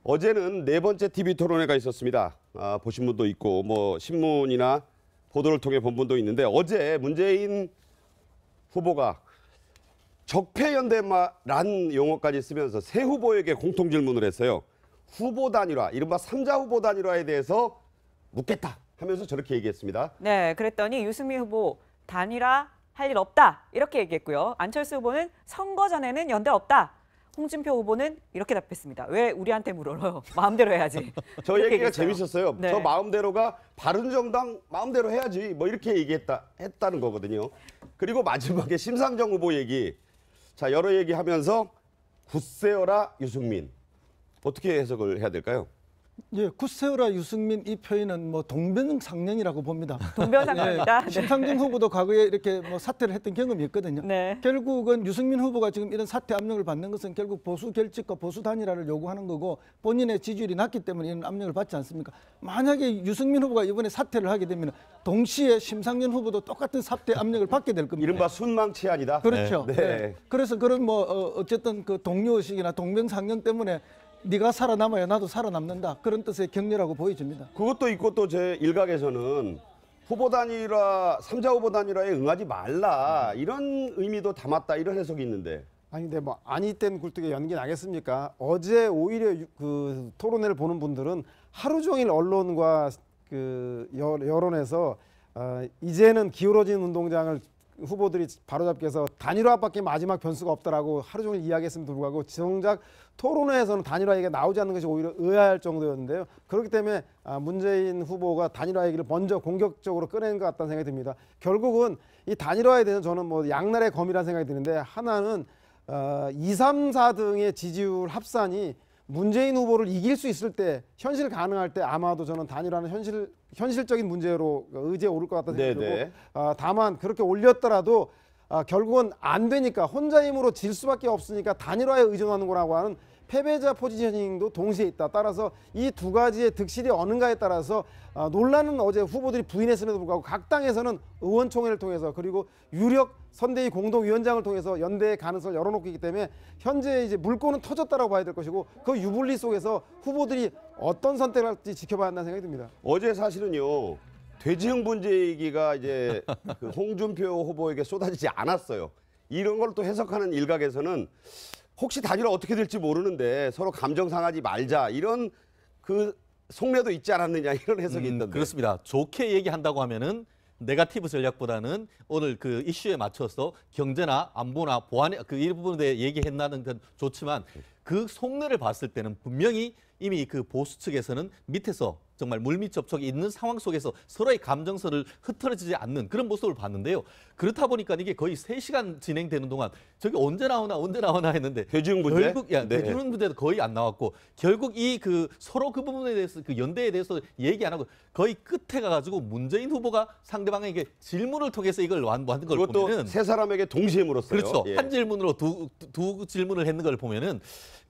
어제는 네 번째 TV 토론회가 있었습니다. 보신 분도 있고 뭐 신문이나 보도를 통해 본 분도 있는데 어제 문재인 후보가 적폐연대라는 용어까지 쓰면서 새 후보에게 공통 질문을 했어요. 후보 단일화, 이른바 3자 후보 단일화에 대해서 묻겠다 하면서 저렇게 얘기했습니다. 네, 그랬더니 유승민 후보 단일화 할 일 없다 이렇게 얘기했고요. 안철수 후보는 선거 전에는 연대 없다. 홍준표 후보는 이렇게 답했습니다. 왜 우리한테 물어요? 마음대로 해야지. 저 얘기가 얘기했어요. 재밌었어요. 네. 저 마음대로가 바른정당 마음대로 해야지 뭐 이렇게 했다는 거거든요. 그리고 마지막에 심상정 후보 얘기. 자, 여러 얘기하면서 굳세어라 유승민. 어떻게 해석을 해야 될까요? 예, 굳세어라 유승민 이 표현은 뭐 동병상련이라고 봅니다. 동병상련이다. 예, 심상정 후보도 과거에 이렇게 뭐 사퇴를 했던 경험이 있거든요. 네. 결국은 유승민 후보가 지금 이런 사퇴 압력을 받는 것은 결국 보수 결집과 보수 단일화를 요구하는 거고 본인의 지지율이 낮기 때문에 이런 압력을 받지 않습니까? 만약에 유승민 후보가 이번에 사퇴를 하게 되면 동시에 심상정 후보도 똑같은 사퇴 압력을 받게 될 겁니다. 이른바 순망치안이다. 그렇죠. 네. 네. 그래서 그런 뭐 어쨌든 그 동료의식이나 동병상련 때문에 네가 살아남아야 나도 살아남는다. 그런 뜻의 격려라고 보여집니다. 그것도 있고 또 제 일각에서는 후보 단일화, 3자 후보 단일화에 응하지 말라 이런 의미도 담았다 이런 해석이 있는데. 아니 근데 뭐 아니 땐 굴뚝에 연기 나겠습니까? 어제 오히려 그 토론회를 보는 분들은 하루 종일 언론과 그 여론에서 이제는 기울어진 운동장을 후보들이 바로잡기 위해서 단일화밖에 마지막 변수가 없다라고 하루 종일 이야기했음에도 불구하고 정작 토론회에서는 단일화 얘기가 나오지 않는 것이 오히려 의아할 정도였는데요. 그렇기 때문에 문재인 후보가 단일화 얘기를 먼저 공격적으로 꺼낸 것 같다는 생각이 듭니다. 결국은 이 단일화에 대해서 저는 뭐 양날의 검이라는 생각이 드는데 하나는 2, 3, 4등의 지지율 합산이 문재인 후보를 이길 수 있을 때 현실 가능할 때 아마도 저는 단일화는 현실적인 문제로 의제에 오를 것 같다는 생각이 들고 다만 그렇게 올렸더라도 결국은 안 되니까 혼자 힘으로 질 수밖에 없으니까 단일화에 의존하는 거라고 하는 패배자 포지셔닝도 동시에 있다. 따라서 이 두 가지의 득실이 어는가에 따라서 논란은 어제 후보들이 부인했음에도 불구하고 각 당에서는 의원총회를 통해서 그리고 유력 선대위 공동위원장을 통해서 연대의 가능성을 열어놓고 있기 때문에 현재 이제 물꼬는 터졌다라고 봐야 될 것이고 그 유불리 속에서 후보들이 어떤 선택을 할지 지켜봐야 한다는 생각이 듭니다. 어제 사실은요. 돼지형 문제 얘기가 이제 그 홍준표 후보에게 쏟아지지 않았어요. 이런 걸 또 해석하는 일각에서는 혹시 단일화 어떻게 될지 모르는데 서로 감정 상하지 말자 이런 그 속내도 있지 않았느냐 이런 해석이 있던데. 그렇습니다. 좋게 얘기한다고 하면은 네거티브 전략보다는 오늘 그 이슈에 맞춰서 경제나 안보나 보안 그 일부분에 대해 얘기했나는 건 좋지만 그 속내를 봤을 때는 분명히 이미 그 보수 측에서는 밑에서 정말 물밑 접촉이 있는 상황 속에서 서로의 감정선을 흐트러지지 않는 그런 모습을 봤는데요. 그렇다 보니까 이게 거의 3시간 진행되는 동안 저게 언제 나오나 했는데 돼지형 문제? 결국 돼지형 문제도 거의 안 나왔고 결국 이 그 서로 그 부분에 대해서 그 연대에 대해서 얘기 안 하고 거의 끝에 가가지고 문재인 후보가 상대방에게 질문을 통해서 이걸 완는 걸 그것도 보면은 세 사람에게 동시에 물었어요. 그렇죠. 예. 한 질문으로 두 질문을 했는 걸 보면은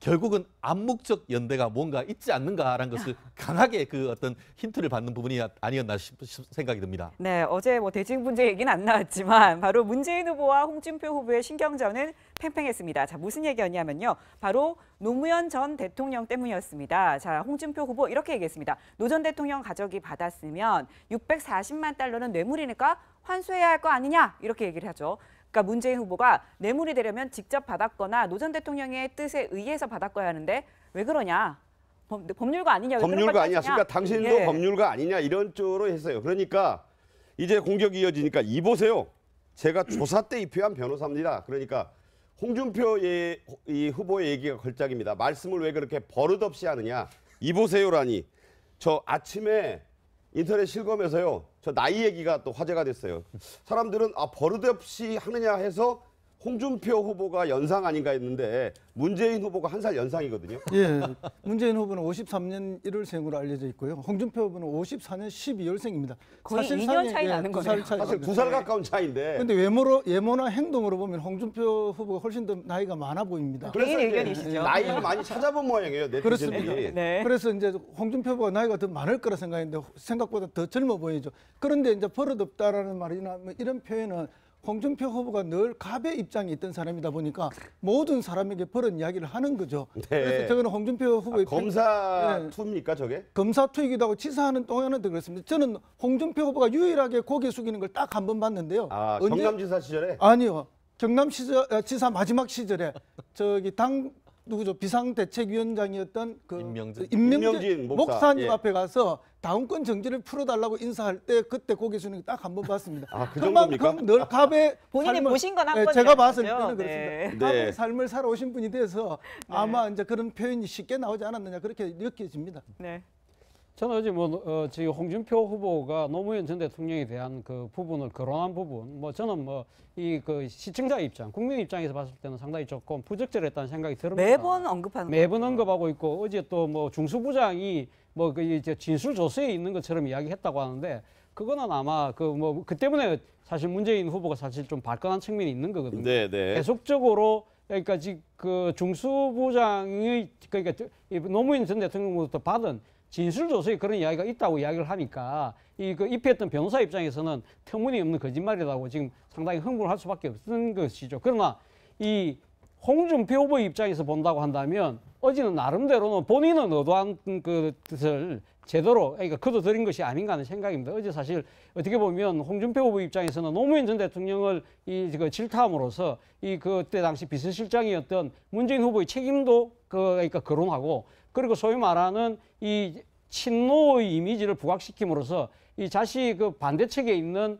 결국은 암묵적 연대가 뭔가 있지 않는가라는 것을 강하게 그 어떤 힌트를 받는 부분이 아니었나 생각이 듭니다. 네, 어제 뭐 대직 문제 얘기는 안 나왔지만 바로 문재인 후보와 홍준표 후보의 신경전은 팽팽했습니다. 자, 무슨 얘기였냐면요. 바로 노무현 전 대통령 때문이었습니다. 자, 홍준표 후보 이렇게 얘기했습니다. 노 전 대통령 가족이 받았으면 640만 달러는 뇌물이니까 환수해야 할 거 아니냐 이렇게 얘기를 하죠. 그러니까 문재인 후보가 뇌물이 되려면 직접 받았거나 노 전 대통령의 뜻에 의해서 받았거야 하는데 왜 그러냐? 법률가 아니냐? 법률가 아니냐? 그러니까 당신도 법률가 아니냐 이런 쪽으로 했어요. 그러니까 이제 공격이 이어지니까 이 보세요. 제가 조사 때 입회한 변호사입니다. 그러니까 홍준표 이 후보의 얘기가 걸작입니다. 말씀을 왜 그렇게 버릇없이 하느냐? 이 보세요라니. 저 아침에 인터넷 실검에서요. 저 나이 얘기가 또 화제가 됐어요. 사람들은 버릇없이 하느냐 해서 홍준표 후보가 연상 아닌가 했는데 문재인 후보가 한 살 연상이거든요. 예, 문재인 후보는 53년 1월생으로 알려져 있고요. 홍준표 후보는 54년 12월생입니다. 거의 2년 차이 나는 거네요. 사실 2살 가까운 차이인데. 그런데 외모나 행동으로 보면 홍준표 후보가 훨씬 더 나이가 많아 보입니다. 그래서 의견이시죠. 나이를 많이 찾아본 모양이에요. 그렇습니다. 네티즌들이. 네. 그래서 이제 홍준표 후보가 나이가 더 많을 거라 생각했는데 생각보다 더 젊어 보이죠. 그런데 이제 버릇없다라는 말이나 뭐 이런 표현은 홍준표 후보가 늘 갑의 입장에 있던 사람이다 보니까 모든 사람에게 버런 이야기를 하는 거죠. 그래서 저는 홍준표 후보의 검사 네. 투입니까 저게? 검사 투이기도 하고 치사하는 동안에도 그렇습니다. 저는 홍준표 후보가 유일하게 고개 숙이는 걸 딱 한 번 봤는데요. 아 언제- 경남지사 시절에? 아니요. 경남지사 마지막 시절에 저기 당 누구죠? 비상대책위원장이었던 그 임명진 임명진 목사. 목사님 예. 앞에 가서 다운권 정지를 풀어달라고 인사할 때 그때 고개 숙이는 딱 한 번 봤습니다. 아, 그 정도입니까? 그만큼 늘 갑의 본인이 보신 건 한 네, 번이라는 제가 봤을 거죠? 때는 네. 그렇습니다. 네. 갑의 삶을 살아오신 분이 돼서 아마 이제 그런 표현이 쉽게 나오지 않았느냐 그렇게 느껴집니다. 네. 저는 어제 지금 홍준표 후보가 노무현 전 대통령에 대한 그 부분을 거론한 부분, 저는 이 그 시청자 입장, 국민 입장에서 봤을 때는 상당히 조금 부적절했다는 생각이 듭니다. 매번 언급하는 매번 거죠. 언급하고 있고 어제 또 중수부장이 그 이제 진술 조서에 있는 것처럼 이야기했다고 하는데 그거는 아마 그 때문에 사실 문재인 후보가 사실 좀 발끈한 측면이 있는 거거든요. 네. 계속적으로 그러니까 지금 그 중수부장이 그러니까 이 노무현 전 대통령으로부터 받은 진술 조서에 그런 이야기가 있다고 이야기를 하니까 입회했던 변호사 입장에서는 터무니없는 거짓말이라고 지금 상당히 흥분할 수밖에 없는 것이죠. 그러나 이 홍준표 후보 입장에서 본다고 한다면 어제는 나름대로는 본인은 의도한 그 뜻을 제대로 그러니까 거둬들인 것이 아닌가 하는 생각입니다. 어제 사실 어떻게 보면 홍준표 후보 입장에서는 노무현 전 대통령을 그 질타함으로써 그때 당시 비서실장이었던 문재인 후보의 책임도 그러니까 거론하고 그리고 소위 말하는 이 친노의 이미지를 부각시킴으로써 이 자신이 그 반대측에 있는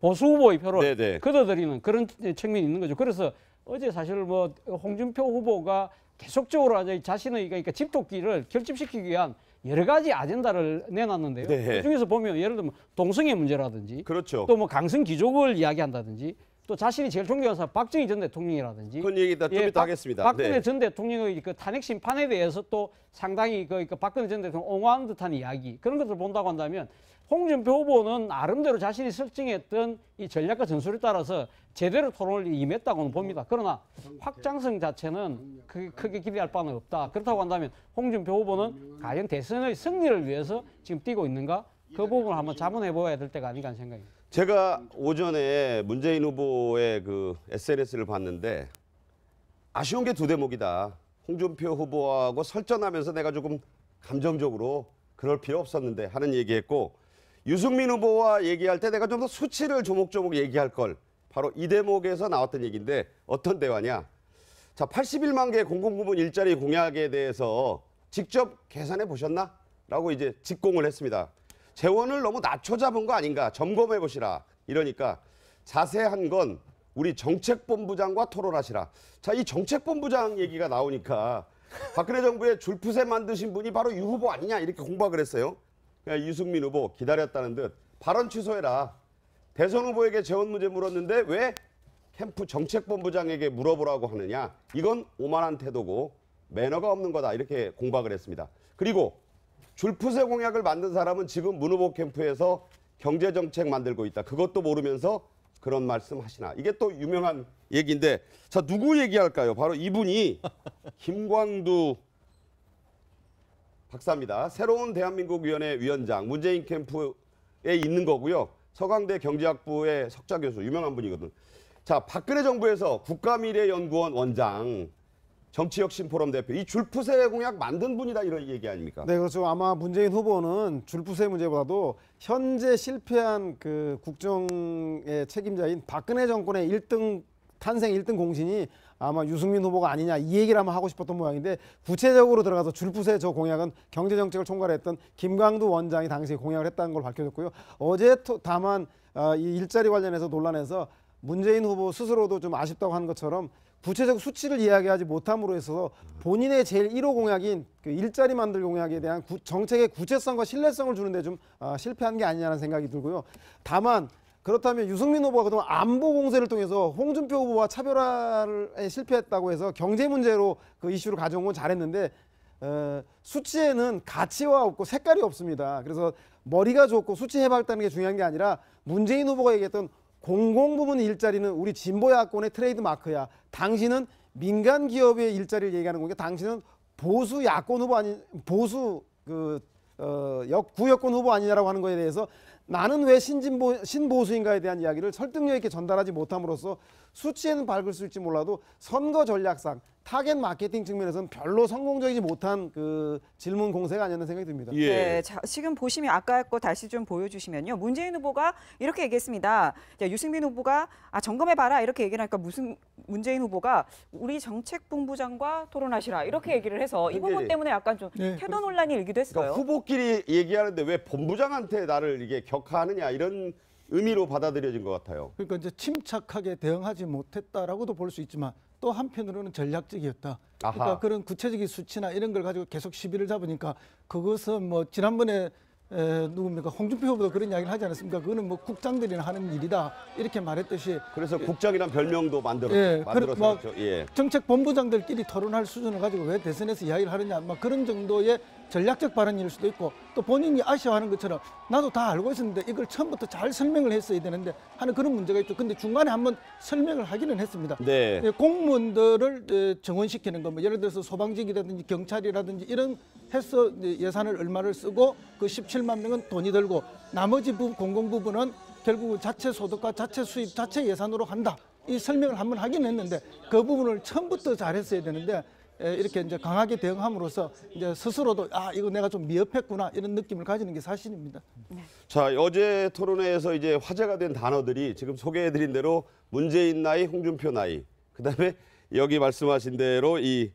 보수 후보의 표를 네네. 걷어들이는 그런 측면이 있는 거죠. 그래서 어제 사실 홍준표 후보가 계속적으로 자신의 그러니까 집토끼를 결집시키기 위한 여러 가지 아젠다를 내놨는데요. 네. 그중에서 보면 예를 들면 동성애 문제라든지 그렇죠. 또 강성 귀족을 이야기한다든지 또 자신이 제일 존경하는 사람 박정희 전 대통령이라든지 그건 얘기 좀 이따 하겠습니다. 박근혜 네. 전 대통령의 그 탄핵 심판에 대해서 또 상당히 그 박근혜 전 대통령 옹호하는 듯한 이야기 그런 것을 본다고 한다면 홍준표 후보는 나름대로 자신이 설정했던 이 전략과 전술에 따라서 제대로 토론을 임했다고는 봅니다. 그러나 확장성 자체는 크게 기대할 바는 없다. 그렇다고 한다면 홍준표 후보는 과연 대선의 승리를 위해서 지금 뛰고 있는가? 그 부분을 한번 자문해 보아야 될 때가 아닌가 하는 생각입니다. 제가 오전에 문재인 후보의 그 SNS를 봤는데 아쉬운 게 두 대목이다. 홍준표 후보하고 설전하면서 내가 조금 감정적으로 그럴 필요 없었는데 하는 얘기했고 유승민 후보와 얘기할 때 내가 좀 더 수치를 조목조목 얘기할 걸 바로 이 대목에서 나왔던 얘기인데 어떤 대화냐. 자, 81만 개 공공부문 일자리 공약에 대해서 직접 계산해 보셨나? 라고 이제 직공을 했습니다. 재원을 너무 낮춰 잡은 거 아닌가 점검해 보시라 이러니까 자세한 건 우리 정책본부장과 토론하시라. 자, 이 정책본부장 얘기가 나오니까 박근혜 정부의 줄푸세 만드신 분이 바로 유 후보 아니냐 이렇게 공박을 했어요. 그러니까 유승민 후보 기다렸다는 듯 발언 취소해라. 대선 후보에게 재원 문제 물었는데 왜 캠프 정책본부장에게 물어보라고 하느냐. 이건 오만한 태도고 매너가 없는 거다 이렇게 공박을 했습니다. 그리고 줄푸세 공약을 만든 사람은 지금 문 후보 캠프에서 경제정책 만들고 있다. 그것도 모르면서 그런 말씀 하시나. 이게 또 유명한 얘기인데 자 누구 얘기할까요? 바로 이분이 김광두 박사입니다. 새로운 대한민국 위원회 위원장 문재인 캠프에 있는 거고요. 서강대 경제학부의 석좌 교수 유명한 분이거든. 자 박근혜 정부에서 국가미래연구원 원장 정치혁신포럼 대표 이 줄푸세 공약 만든 분이다 이런 얘기 아닙니까? 네, 그렇죠. 아마 문재인 후보는 줄푸세 문제보다도 현재 실패한 그 국정의 책임자인 박근혜 정권의 1등 탄생 1등 공신이 아마 유승민 후보가 아니냐 이 얘기를 아마 하고 싶었던 모양인데 구체적으로 들어가서 줄푸세 저 공약은 경제정책을 총괄했던 김광두 원장이 당시에 공약을 했다는 걸 밝혀졌고요. 어제 다만 이 일자리 관련해서 논란에서 문재인 후보 스스로도 좀 아쉽다고 하는 것처럼 구체적 수치를 이야기하지 못함으로 해서 본인의 제일 1호 공약인 그 일자리 만들 공약에 대한 정책의 구체성과 신뢰성을 주는데 좀 실패한 게 아니냐는 생각이 들고요. 다만 그렇다면 유승민 후보가 그동안 안보 공세를 통해서 홍준표 후보와 차별화에 실패했다고 해서 경제 문제로 그 이슈를 가져온 건 잘했는데 수치에는 가치와 없고 색깔이 없습니다. 그래서 머리가 좋고 수치 해박다는 게 중요한 게 아니라 문재인 후보가 얘기했던 공공부문 일자리는 우리 진보 야권의 트레이드 마크야. 당신은 민간 기업의 일자리를 얘기하는 거니까 당신은 보수 야권 후보 아니 보수 구여권 후보 아니냐라고 하는 거에 대해서 나는 왜 신보수인가에 대한 이야기를 설득력 있게 전달하지 못함으로써 수치에는 밝을 수 있지 몰라도 선거 전략상 타겟 마케팅 측면에서는 별로 성공적이지 못한 그 질문 공세가 아니었나 생각이 듭니다. 예. 네, 자, 지금 보시면 아까 거 다시 좀 보여주시면요. 문재인 후보가 이렇게 얘기했습니다. 자, 유승민 후보가 점검해봐라 이렇게 얘기를 하니까 문재인 후보가 우리 정책본부장과 토론하시라 이렇게 얘기를 해서 이 부분 때문에 약간 좀 네, 태도 논란이 일기도 했어요. 그러니까 후보끼리 얘기하는데 왜 본부장한테 나를 이게 격하하느냐 이런 의미로 받아들여진 것 같아요. 그러니까 이제 침착하게 대응하지 못했다라고도 볼 수 있지만 또 한편으로는 전략적이었다. 그러니까 아하. 그런 구체적인 수치나 이런 걸 가지고 계속 시비를 잡으니까 그것은 뭐 지난번에 누굽니까 홍준표 후보도 그런 이야기를 하지 않았습니까? 그거는 뭐 국장들이나 하는 일이다 이렇게 말했듯이 그래서 국장이란 별명도 예, 만들었죠. 예. 정책본부장들끼리 토론할 수준을 가지고 왜 대선에서 이야기를 하느냐 막 그런 정도의 전략적 발언일 수도 있고 또 본인이 아쉬워하는 것처럼 나도 다 알고 있었는데 이걸 처음부터 잘 설명을 했어야 되는데 하는 그런 문제가 있죠. 근데 중간에 한번 설명을 하기는 했습니다. 네. 공무원들을 정원시키는 거, 뭐 예를 들어서 소방직이라든지 경찰이라든지 이런 해서 예산을 얼마를 쓰고 그 17만 명은 돈이 들고 나머지 공공 부분은 결국 자체 소득과 자체 수입, 자체 예산으로 한다. 이 설명을 한번 하긴 했는데 그 부분을 처음부터 잘했어야 되는데 이렇게 이제 강하게 대응함으로써 이제 스스로도 이거 내가 좀 미흡했구나 이런 느낌을 가지는 게 사실입니다. 자, 어제 토론회에서 이제 화제가 된 단어들이 지금 소개해드린 대로 문재인 나이, 홍준표 나이, 그다음에 여기 말씀하신 대로 이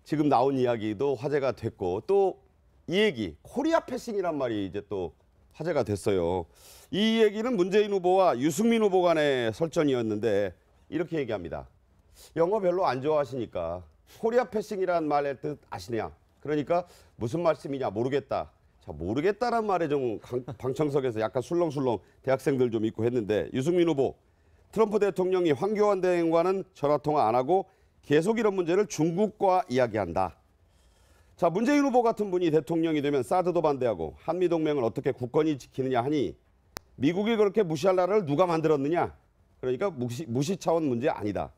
지금 나온 이야기도 화제가 됐고 또 이 얘기 코리아 패싱이란 말이 이제 또 화제가 됐어요. 이 얘기는 문재인 후보와 유승민 후보 간의 설전이었는데 이렇게 얘기합니다. 영어 별로 안 좋아하시니까 코리아 패싱이란 말의 뜻 아시냐? 그러니까 무슨 말씀이냐 모르겠다. 자, 모르겠다란 말에 좀 방청석에서 약간 술렁술렁 대학생들 좀 있고 했는데 유승민 후보 트럼프 대통령이 황교안 대행과는 전화통화 안 하고 계속 이런 문제를 중국과 이야기한다. 자, 문재인 후보 같은 분이 대통령이 되면 사드도 반대하고 한미동맹을 어떻게 굳건히 지키느냐 하니 미국이 그렇게 무시할 나라를 누가 만들었느냐? 그러니까 무시 차원 문제 아니다.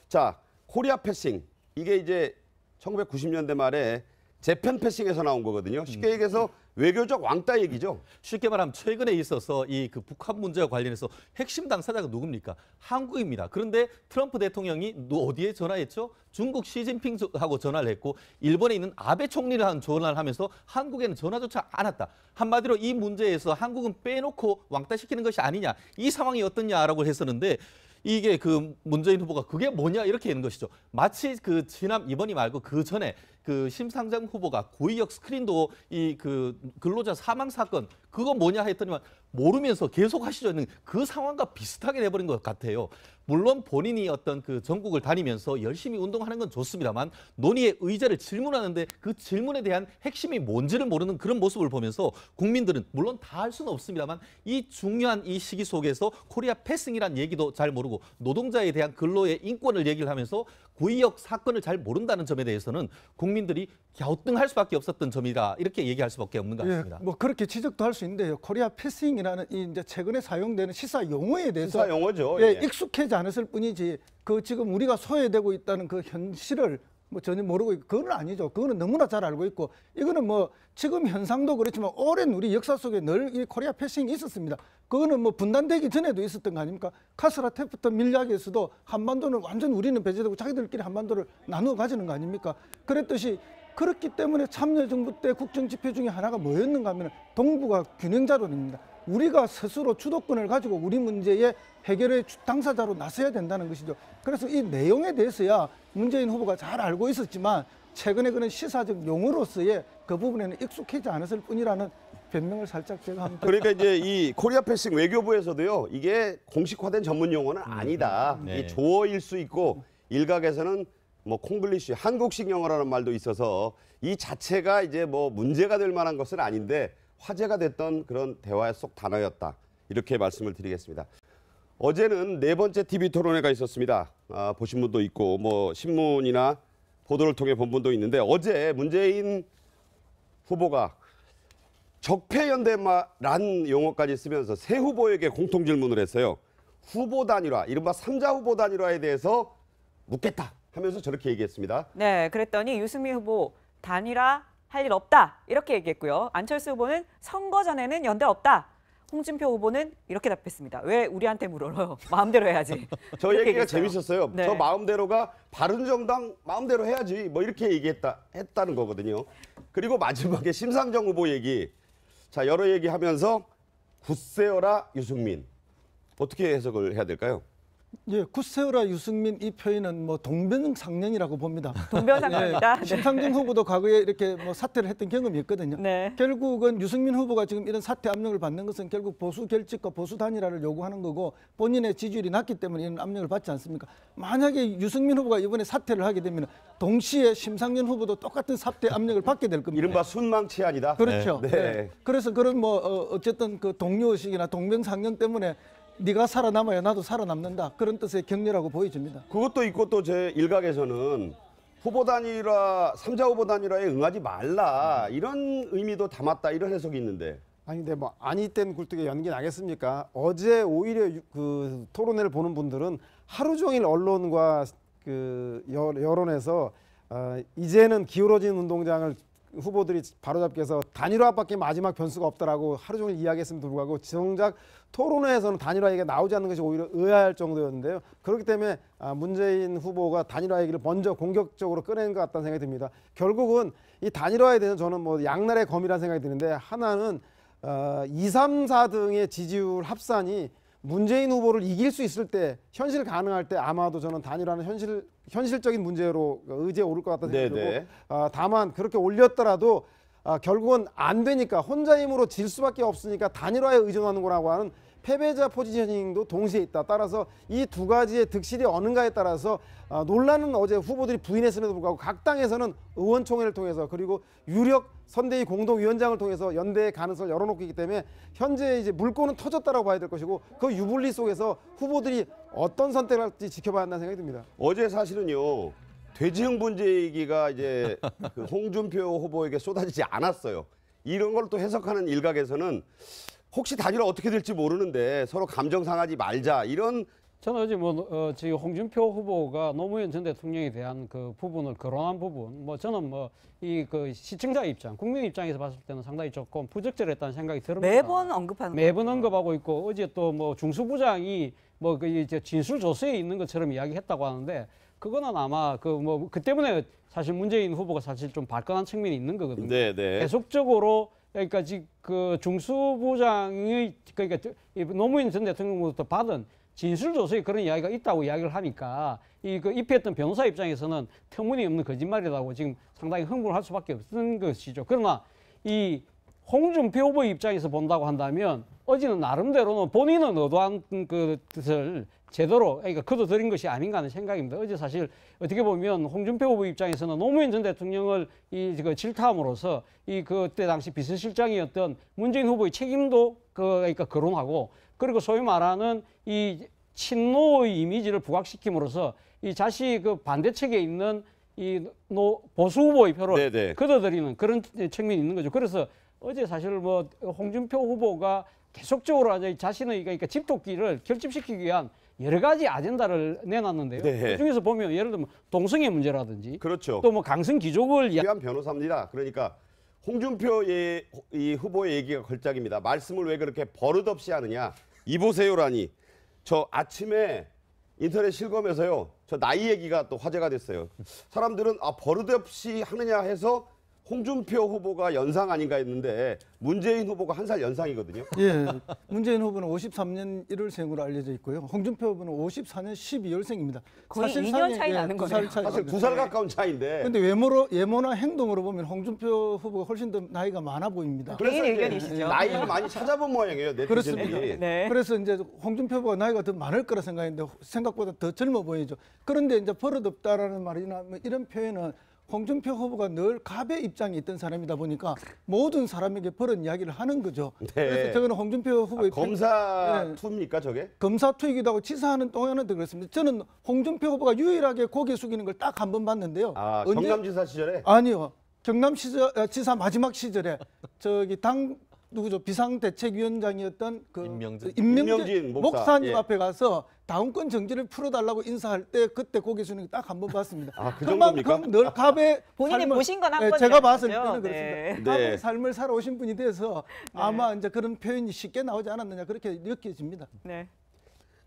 자, 코리아 패싱. 이게 이제 1990년대 말에 재팬 패싱에서 나온 거거든요. 쉽게 얘기해서 외교적 왕따 얘기죠. 쉽게 말하면 최근에 있어서 이 그 북한 문제와 관련해서 핵심 당사자가 누굽니까? 한국입니다. 그런데 트럼프 대통령이 어디에 전화했죠? 중국 시진핑하고 전화를 했고 일본에 있는 아베 총리랑 전화를 하면서 한국에는 전화조차 안 왔다. 한마디로 이 문제에서 한국은 빼놓고 왕따시키는 것이 아니냐. 이 상황이 어떻냐라고 했었는데 이게 그 문재인 후보가 그게 뭐냐 이렇게 하는 것이죠. 마치 그 이번이 말고 그 전에 그 심상정 후보가 고의역 스크린도 이 그 근로자 사망 사건 그거 뭐냐 했더니만 모르면서 계속 하시죠. 그 상황과 비슷하게 돼버린 것 같아요. 물론 본인이 어떤 그 전국을 다니면서 열심히 운동하는 건 좋습니다만 논의의 의제를 질문하는데 그 질문에 대한 핵심이 뭔지를 모르는 그런 모습을 보면서 국민들은 물론 다 할 수는 없습니다만 이 중요한 이 시기 속에서 코리아 패싱이란 얘기도 잘 모르고 노동자에 대한 근로의 인권을 얘기를 하면서 고의역 사건을 잘 모른다는 점에 대해서는 국민들이 갸우뚱할 수밖에 없었던 점이다 이렇게 얘기할 수밖에 없는 것 같습니다. 뭐 그렇게 지적도 할 수 있는데요. 코리아 패싱이라는 이 이제 최근에 사용되는 시사 용어에 대해서 시사 용어죠. 예, 익숙하지 않았을 뿐이지 그 지금 우리가 소외되고 있다는 그 현실을 뭐 전혀 모르고 있고 그건 아니죠. 그거는 너무나 잘 알고 있고 이거는 뭐 지금 현상도 그렇지만 오랜 우리 역사 속에 늘 이 코리아 패싱이 있었습니다. 그거는 뭐 분단되기 전에도 있었던 거 아닙니까? 카스라 테프트 밀약에서도 한반도는 완전 우리는 배제되고 자기들끼리 한반도를 나누어 가지는 거 아닙니까? 그랬듯이 그렇기 때문에 참여정부 때 국정지표 중에 하나가 뭐였는가 하면 동북아 균형자론입니다. 우리가 스스로 주도권을 가지고 우리 문제의 해결의 당사자로 나서야 된다는 것이죠. 그래서 이 내용에 대해서야 문재인 후보가 잘 알고 있었지만 최근에 그런 시사적 용어로서의 그 부분에는 익숙하지 않았을 뿐이라는 변명을 살짝 제가 합니다. 그러니까 이제 이 코리아 패싱 외교부에서도요. 이게 공식화된 전문 용어는 아니다. 네. 이 조어일 수 있고 일각에서는 뭐 콩글리쉬 한국식 영어라는 말도 있어서 이 자체가 이제 뭐 문제가 될 만한 것은 아닌데 화제가 됐던 그런 대화의 속 단어였다. 이렇게 말씀을 드리겠습니다. 어제는 네 번째 TV 토론회가 있었습니다. 보신 분도 있고 뭐 신문이나 보도를 통해 본 분도 있는데 어제 문재인 후보가 적폐연대마란 용어까지 쓰면서 새 후보에게 공통 질문을 했어요. 후보 단일화, 이른바 3자 후보 단일화에 대해서 묻겠다 하면서 저렇게 얘기했습니다. 네, 그랬더니 유승민 후보 단일화 할 일 없다 이렇게 얘기했고요. 안철수 후보는 선거 전에는 연대 없다. 홍준표 후보는 이렇게 답했습니다. 왜 우리한테 물어요? 마음대로 해야지. 저 이렇게 얘기가 얘기했어요. 재밌었어요. 네. 저 마음대로가 바른정당 마음대로 해야지 뭐 이렇게 했다는 거거든요. 그리고 마지막에 심상정 후보 얘기. 자, 여러 얘기하면서 굳세어라 유승민. 어떻게 해석을 해야 될까요? 예, 굳세어라 유승민 이 표현은 뭐 동병상련이라고 봅니다. 동병상련이다. 예, 심상정 후보도 과거에 이렇게 뭐 사퇴를 했던 경험이 있거든요. 네. 결국은 유승민 후보가 지금 이런 사퇴 압력을 받는 것은 결국 보수 결집과 보수 단일화를 요구하는 거고 본인의 지지율이 낮기 때문에 이런 압력을 받지 않습니까? 만약에 유승민 후보가 이번에 사퇴를 하게 되면 동시에 심상정 후보도 똑같은 사퇴 압력을 받게 될 겁니다. 이른바 순망치안이다. 그렇죠. 네. 네. 그래서 그런 뭐 어쨌든 그 동료의식이나 동병상련 때문에 네가 살아남아야 나도 살아남는다. 그런 뜻의 격려라고 보여집니다. 그것도 있고 또 제 일각에서는 후보 단일화, 3자 후보 단일화에 응하지 말라 이런 의미도 담았다 이런 해석이 있는데 아니 근데 뭐 아니 땐 굴뚝에 연기 나겠습니까? 어제 오히려 그 토론회를 보는 분들은 하루 종일 언론과 그 여론에서 이제는 기울어진 운동장을 후보들이 바로잡기 위해서 단일화밖에 마지막 변수가 없다라고 하루 종일 이야기했음에도 불구하고 정작 토론회에서는 단일화 얘기가 나오지 않는 것이 오히려 의아할 정도였는데요. 그렇기 때문에 문재인 후보가 단일화 얘기를 먼저 공격적으로 꺼낸 것 같다는 생각이 듭니다. 결국은 이 단일화에 대해서 저는 뭐 양날의 검이라는 생각이 드는데 하나는 2, 3, 4등의 지지율 합산이 문재인 후보를 이길 수 있을 때 현실 가능할 때 아마도 저는 단일화는 현실적인 문제로 의제에 오를 것 같다는 생각이 들고 다만 그렇게 올렸더라도 결국은 안 되니까 혼자 힘으로 질 수밖에 없으니까 단일화에 의존하는 거라고 하는 패배자 포지셔닝도 동시에 있다. 따라서 이 두 가지의 득실이 어는가에 따라서 논란은 어제 후보들이 부인했음에도 불구하고 각 당에서는 의원총회를 통해서 그리고 유력 선대위 공동위원장을 통해서 연대의 가능성을 열어놓고 있기 때문에 현재 이제 물꼬는 터졌다라고 봐야 될 것이고 그 유불리 속에서 후보들이 어떤 선택을 할지 지켜봐야 한다는 생각이 듭니다. 어제 사실은요 돼지형 문제 얘기가 이제 그 홍준표 후보에게 쏟아지지 않았어요. 이런 걸 또 해석하는 일각에서는 혹시 단일화 어떻게 될지 모르는데 서로 감정 상하지 말자 이런. 저는 어제 지금 홍준표 후보가 노무현 전 대통령에 대한 그 부분을 거론한 부분, 저는 이 그 시청자 입장, 국민 입장에서 봤을 때는 상당히 조금 부적절했다는 생각이 듭니다. 매번 언급하는 매번 언급하고 있고 어제 또 중수부장이 그 이제 진술 조서에 있는 것처럼 이야기했다고 하는데 그거는 아마 그 때문에 사실 문재인 후보가 사실 좀 발끈한 측면이 있는 거거든요. 네. 계속적으로 그러니까 지금 그 중수부장의 그러니까 노무현 전 대통령으로부터 받은 진술 조서에 그런 이야기가 있다고 이야기를 하니까 입회했던 변호사 입장에서는 터무니없는 거짓말이라고 지금 상당히 흥분할 수밖에 없는 것이죠. 그러나 이 홍준표 후보 입장에서 본다고 한다면 어제는 나름대로는 본인은 의도한 그 뜻을 제대로 그러니까 거둬들인 것이 아닌가 하는 생각입니다. 어제 사실 어떻게 보면 홍준표 후보 입장에서는 노무현 전 대통령을 질타함으로써 그때 당시 비서실장이었던 문재인 후보의 책임도 그러니까 거론하고 그리고 소위 말하는 이 친노의 이미지를 부각시킴으로써 이 자식 그 반대측에 있는 보수 후보의 표를 거둬들이는 그런 측면이 있는 거죠. 그래서 어제 사실 홍준표 후보가 계속적으로 자신의 그러니까 집토끼를 결집시키기 위한 여러 가지 아젠다를 내놨는데요. 그 중에서 보면 예를 들면 동성애 문제라든지 그렇죠. 또 강성 귀족을 위한 변호사입니다. 그러니까 홍준표 이 후보의 얘기가 걸작입니다. 말씀을 왜 그렇게 버릇없이 하느냐. 이보세요라니. 저 아침에 인터넷 실검에서요. 저 나이 얘기가 또 화제가 됐어요. 사람들은 버릇없이 하느냐 해서 홍준표 후보가 연상 아닌가 했는데 문재인 후보가 한 살 연상이거든요. 예, 문재인 후보는 53년 1월생으로 알려져 있고요. 홍준표 후보는 54년 12월생입니다. 거의 2년 차이 나는 거네요. 사실 2살 가까운 차이인데. 그런데 외모나 행동으로 보면 홍준표 후보가 훨씬 더 나이가 많아 보입니다. 개인 의견이시죠. 나이를 많이 찾아본 모양이에요. 네티즌들이. 그렇습니다. 네. 그래서 이제 홍준표 후보가 나이가 더 많을 거라 생각했는데 생각보다 더 젊어 보이죠. 그런데 이제 버릇없다라는 말이나 이런 표현은 홍준표 후보가 늘 갑의 입장에 있던 사람이다 보니까 모든 사람에게 버릇 이야기를 하는 거죠. 그래서 저는 홍준표 후보의 검사 투입니까 저게? 검사 투이기도 하고 지사하는 동안에도 그렇습니다. 저는 홍준표 후보가 유일하게 고개 숙이는 걸 딱 한 번 봤는데요. 경남지사 시절에? 아니요. 경남지사 마지막 시절에 당 누구죠? 비상대책위원장이었던 그 임명진 임명진 목사. 목사님 예. 앞에 가서 다운권 정지를 풀어달라고 인사할 때 그때 고개 숙이는 게 딱 한 번 봤습니다. 아, 그 정도입니까? 그만큼 늘 갑의 본인이 삶을- 보신 건 한 예, 번 제가 봤을 이야기하죠. 때는 네. 그렇습니다. 네. 갑의 삶을 살아오신 분이 돼서 아마 이제 그런 표현이 쉽게 나오지 않았느냐 그렇게 느껴집니다. 네.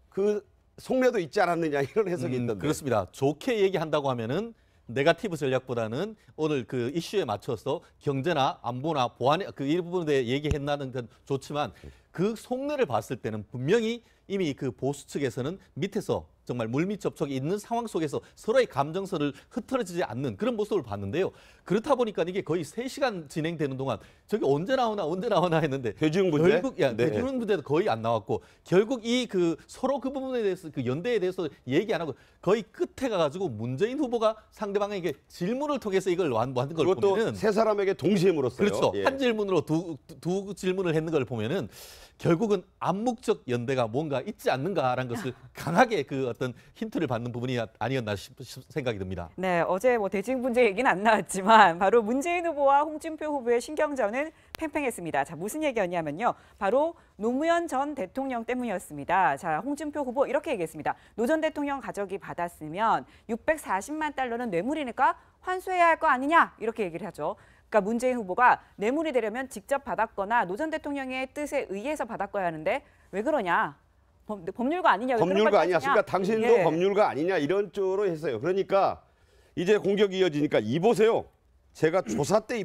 그 속내도 있지 않았느냐 이런 해석이 있던데. 그렇습니다. 좋게 얘기한다고 하면은 네거티브 전략보다는 오늘 그 이슈에 맞춰서 경제나 안보나 보안 그 일부분에 대해 얘기했나는 건 좋지만 그 속내를 봤을 때는 분명히 이미 그 보수 측에서는 밑에서 정말 물밑 접촉이 있는 상황 속에서 서로의 감정선을 흐트러지지 않는 그런 모습을 봤는데요. 그렇다 보니까 이게 거의 3시간 진행되는 동안 저게 언제 나오나 했는데 대중 문제? 결국 대중 문제도 거의 안 나왔고 결국 이 그 서로 그 부분에 대해서 그 연대에 대해서 얘기 안 하고 거의 끝에 가가지고 문재인 후보가 상대방에게 질문을 통해서 이걸 완 걸 그것도 보면은 세 사람에게 동시에 물었어요. 그렇죠. 예. 한 질문으로 두 질문을 했는 걸 보면은 결국은 암묵적 연대가 뭔가 있지 않는가라는 것을 강하게 그 어떤 힌트를 받는 부분이 아니었나 생각이 듭니다. 네, 어제 뭐 대중 문제 얘기는 안 나왔지만 바로 문재인 후보와 홍준표 후보의 신경전은 팽팽했습니다. 자, 무슨 얘기였냐면요. 바로 노무현 전 대통령 때문이었습니다. 자, 홍준표 후보 이렇게 얘기했습니다. 노 전 대통령 가족이 받았으면 640만 달러는 뇌물이니까 환수해야 할 거 아니냐 이렇게 얘기를 하죠. 그러니까 문재인 후보가 뇌물이 되려면 직접 받았거나 노 전 대통령의 뜻에 의해서 받았어야 하는데 왜 그러냐? 법률가 아니냐? 왜 그런 걸 법률가 아니냐? 따지냐? 그러니까 당신도 예. 법률가 아니냐 이런 쪽으로 했어요. 그러니까 이제 공격이 이어지니까 이 보세요. 제가 조사 때